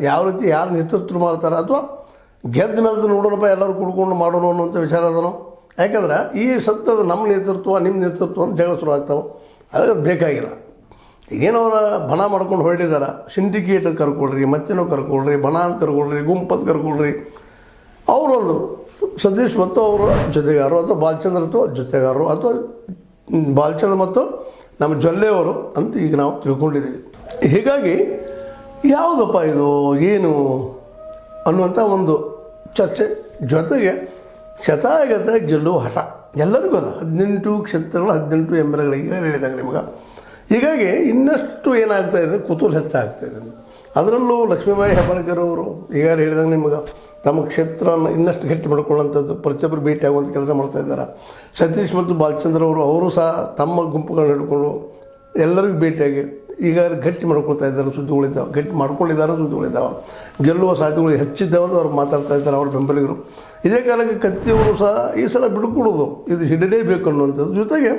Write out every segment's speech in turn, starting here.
ಯಾವ ರೀತಿ ಯಾರು ನೇತೃತ್ವ ಮಾಡ್ತಾರೆ ಅಥವಾ ಗೆದ್ದ ಮೇಲೆ ನೋಡೋಣಪ್ಪ ಎಲ್ಲರೂ ಕುಡ್ಕೊಂಡು ಮಾಡೋಣ ಅನ್ನೋಂಥ ವಿಚಾರ ಅದನೋ. ಯಾಕಂದ್ರೆ ಈ ಸತ್ತದ ನಮ್ಮ ನೇತೃತ್ವ ನಿಮ್ಮ ನೇತೃತ್ವ ಅಂತ ಜಗಳ ಶುರು ಆಗ್ತಾವೆ. ಅದು ಬೇಕಾಗಿಲ್ಲ. ಈಗೇನು ಅವರ ಬಣ ಮಾಡ್ಕೊಂಡು ಹೊರಟಿದ್ದಾರೆ, ಸಿಂಡಿಕೇಟ್ ಕರ್ಕೊಳ್ರಿ, ಮತ್ತೇನೋ ಕರ್ಕೊಳ್ರಿ, ಬಣ ಅಂತ ಕರ್ಕೊಳ್ರಿ, ಗುಂಪತ್ತು ಕರ್ಕೊಳ್ರಿ. ಅವರೊಂದು ಸತೀಶ್ ಮತ್ತು ಅವರ ಜೊತೆಗಾರರು ಅಥವಾ ಬಾಲಚಂದ್ರ ಅಥವಾ ಜೊತೆಗಾರರು ಅಥವಾ ಬಾಲಚಂದ್ರ ಮತ್ತು ನಮ್ಮ ಜೊಲ್ಲೆಯವರು ಅಂತ ಈಗ ನಾವು ತಿಳ್ಕೊಂಡಿದ್ದೀವಿ. ಹೀಗಾಗಿ ಯಾವುದಪ್ಪ ಇದು ಏನು ಅನ್ನುವಂಥ ಒಂದು ಚರ್ಚೆ ಜೊತೆಗೆ ಶತಾಯಗತ ಗೆಲ್ಲುವ ಹಠ ಎಲ್ಲರಿಗೂ ಅದ. 18 ಕ್ಷೇತ್ರಗಳು 18 MLಗಳಿಗೆ ಹೇಳಿದಂಗೆ ನಿಮ್ಗೆ. ಹೀಗಾಗಿ ಇನ್ನಷ್ಟು ಏನಾಗ್ತಾಯಿದೆ, ಕುತೂಹಲ ಹೆಚ್ಚಾಗ್ತಾಯಿದೆ. ಅದರಲ್ಲೂ ಲಕ್ಷ್ಮೀಬಾಯಿ ಹೆಬ್ಬಾಳ್ಕರ್ ಅವರು ಈಗ ಹೇಳಿದಂಗೆ ನಿಮ್ಗೆ ತಮ್ಮ ಕ್ಷೇತ್ರವನ್ನು ಇನ್ನಷ್ಟು ಗಟ್ಟಿ ಮಾಡ್ಕೊಳ್ಳೋಂಥದ್ದು, ಪ್ರತಿಯೊಬ್ಬರು ಭೇಟಿ ಆಗುವಂಥ ಕೆಲಸ ಮಾಡ್ತಾಯಿದ್ದಾರೆ. ಸತೀಶ್ ಮತ್ತು ಬಾಲಚಂದ್ರ ಅವರು ಸಹ ತಮ್ಮ ಗುಂಪುಗಳನ್ನ ಹಿಡ್ಕೊಂಡು ಎಲ್ಲರಿಗೂ ಭೇಟಿಯಾಗಿ ಈಗ ಗಟ್ಟಿ ಮಾಡ್ಕೊಳ್ತಾ ಇದ್ದಾರೆ. ಸುದ್ದಿಗಳಿದ್ದಾವೆ, ಗಟ್ಟಿ ಮಾಡ್ಕೊಂಡಿದ್ದಾರೆ, ಸುದ್ದಿಗಳಿದ್ದಾವೆ. ಗೆಲ್ಲುವ ಸಾಧ್ಯತೆಗಳು ಹೆಚ್ಚಿದ್ದಾವೆ ಅಂತ ಅವ್ರು ಮಾತಾಡ್ತಾ ಇದ್ದಾರೆ ಅವ್ರ ಬೆಂಬಲಿಗರು. ಇದೇ ಕಾಲಕ್ಕೆ ಕತ್ತಿಯವರು ಸಹ ಈ ಸಲ ಬಿಡ್ಕೊಡೋದು, ಇದು ಹಿಡಿಲೇಬೇಕು ಅನ್ನುವಂಥದ್ದು. ಜೊತೆಗೆ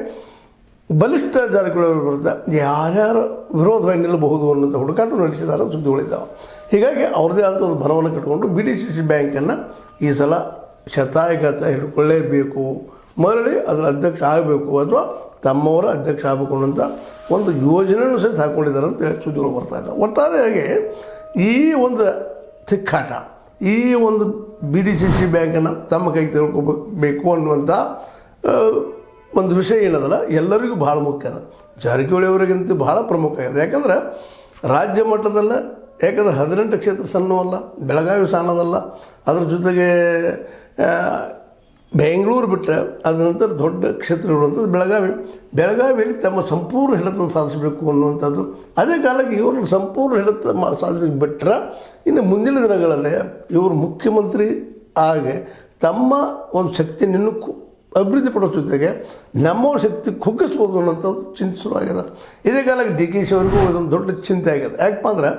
ಬಲಿಷ್ಠ ಜಾರಕಿಹೊಳಿ ವಿರುದ್ಧ ಯಾರ್ಯಾರು ವಿರೋಧವಾಗಿ ನಿಲ್ಲಬಹುದು ಅನ್ನೋಂಥ ಹುಡುಕಾಟ ನಡೆಸಿದ್ದಾರೆ, ಸುದ್ದಿಗಳಿದ್ದಾವೆ. ಹೀಗಾಗಿ ಅವ್ರದ್ದೇ ಆದಂಥ ಒಂದು ಬಲವನ್ನು ಕಟ್ಕೊಂಡು BDCC ಬ್ಯಾಂಕನ್ನು ಈ ಸಲ ಶತಾಯಗತ ಹಿಡ್ಕೊಳ್ಳೇಬೇಕು, ಮರಳಿ ಅದರ ಅಧ್ಯಕ್ಷ ಆಗಬೇಕು ಅಥವಾ ತಮ್ಮವರ ಅಧ್ಯಕ್ಷ ಆಗಬೇಕು ಅನ್ನೋಂಥ ಒಂದು ಯೋಜನೆಯೂ ಸಹಿತ ಹಾಕ್ಕೊಂಡಿದ್ದಾರೆ ಅಂತೇಳಿ ಸುದ್ದಿಗಳು ಬರ್ತಾ ಇದ್ದಾವೆ. ಒಟ್ಟಾರೆಯಾಗಿ ಈ ಒಂದು ತಿಕ್ಕಾಟ, ಈ ಒಂದು BDCC ಬ್ಯಾಂಕನ್ನು ತಮ್ಮ ಕೈಗೆ ತೆಗೆದುಕೋಬೇಕು ಅನ್ನುವಂಥ ಒಂದು ವಿಷಯ ಏನದಲ್ಲ ಎಲ್ಲರಿಗೂ ಭಾಳ ಮುಖ್ಯ ಅದ. ಜಾರಕಿಹೊಳಿ ಅವರಿಗಂತೂ ಭಾಳ ಪ್ರಮುಖ ಆಗಿದೆ. ಯಾಕಂದ್ರೆ ರಾಜ್ಯ ಮಟ್ಟದಲ್ಲ, ಯಾಕಂದ್ರೆ 18 ಕ್ಷೇತ್ರ ಸಣ್ಣವಲ್ಲ, ಬೆಳಗಾವಿ ಸಣ್ಣದಲ್ಲ. ಅದ್ರ ಜೊತೆಗೆ ಬೆಂಗಳೂರು ಬಿಟ್ಟರೆ ಅದ ನಂತರ ದೊಡ್ಡ ಕ್ಷೇತ್ರ ಇರುವಂಥದ್ದು ಬೆಳಗಾವಿಯಲ್ಲಿ ತಮ್ಮ ಸಂಪೂರ್ಣ ಹಿಡಿತನ್ನು ಸಾಧಿಸಬೇಕು ಅನ್ನುವಂಥದ್ದು. ಅದೇ ಕಾಲಕ್ಕೆ ಇವ್ರನ್ನ ಸಂಪೂರ್ಣ ಹಿಡಿತ ಸಾಧಿಸಿ ಬಿಟ್ಟರೆ ಇನ್ನು ಮುಂದಿನ ದಿನಗಳಲ್ಲಿ ಇವರು ಮುಖ್ಯಮಂತ್ರಿ ಆಗಿ ತಮ್ಮ ಒಂದು ಶಕ್ತಿಯನ್ನು ಇನ್ನೂ ಅಭಿವೃದ್ಧಿಪಡೋ ಜೊತೆಗೆ ನಮ್ಮವ್ರ ಶಕ್ತಿ ಕುಗ್ಗಿಸ್ಬೋದು ಅನ್ನೋಂಥದ್ದು ಚಿಂತೆ ಶುರುವಾಗಿದೆ. ಇದೇ ಕಾಲಕ್ಕೆ DKಶಿ ಅವರಿಗೂ ಇದೊಂದು ದೊಡ್ಡ ಚಿಂತೆ ಆಗಿದೆ. ಯಾಕಪ್ಪ ಅಂದ್ರೆ